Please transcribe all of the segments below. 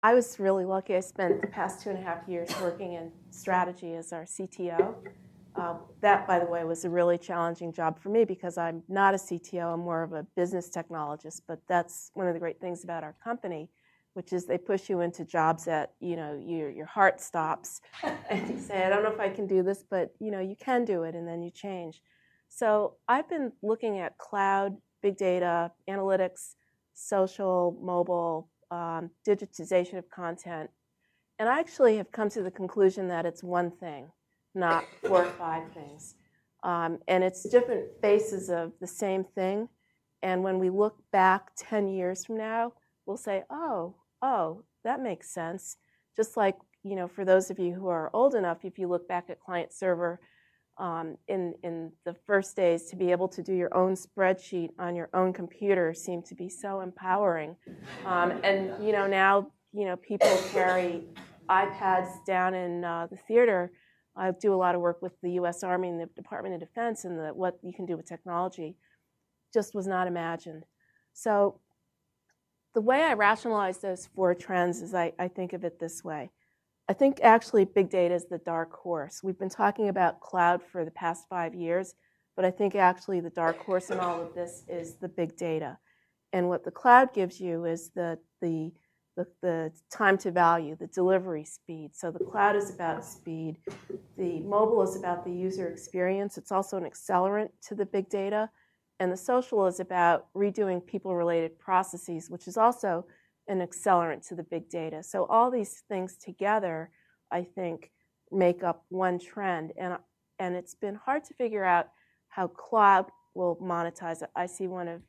I was really lucky. I spent the past 2.5 years working in strategy as our CTO. That, by the way, was a really challenging job for me because I'm not a CTO. I'm more of a business technologist. But that's one of the great things about our company, which is they push you into jobs that your heart stops, and you say, I don't know if I can do this, but you can do it, and then you change. So I've been looking at cloud, big data, analytics, social, mobile, digitization of content, and I actually have come to the conclusion that it's one thing, not 4 or 5 things. And it's different faces of the same thing. And when we look back 10 years from now, we'll say, oh, that makes sense. Just like, for those of you who are old enough, if you look back at client server in the first days, to be able to do your own spreadsheet on your own computer seemed to be so empowering. And now people carry iPads down in the theater. I do a lot of work with the U.S. Army and the Department of Defense, and what you can do with technology just was not imagined. So the way I rationalize those 4 trends is I think of it this way. I think actually big data is the dark horse. We've been talking about cloud for the past 5 years, but I think actually the dark horse in all of this is the big data. And what the cloud gives you is the time to value, the delivery speed. So the cloud is about speed. The mobile is about the user experience. It's also an accelerant to the big data. And the social is about redoing people-related processes, which is also an accelerant to the big data. So all these things together, I think, make up one trend. And it's been hard to figure out how cloud will monetize it. I see one of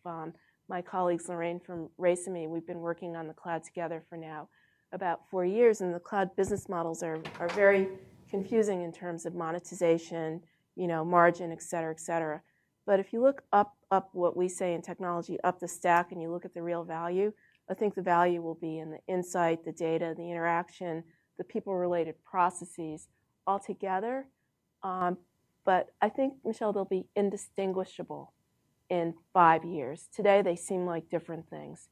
my colleagues, Lorraine from Raceme, we've been working on the cloud together for now about 4 years, and the cloud business models are very confusing in terms of monetization, margin, et cetera, et cetera. But if you look up what we say in technology, up the stack, and you look at the real value, I think the value will be in the insight, the data, the interaction, the people-related processes all together. But I think, Michelle, they'll be indistinguishable in 5 years. Today, they seem like different things.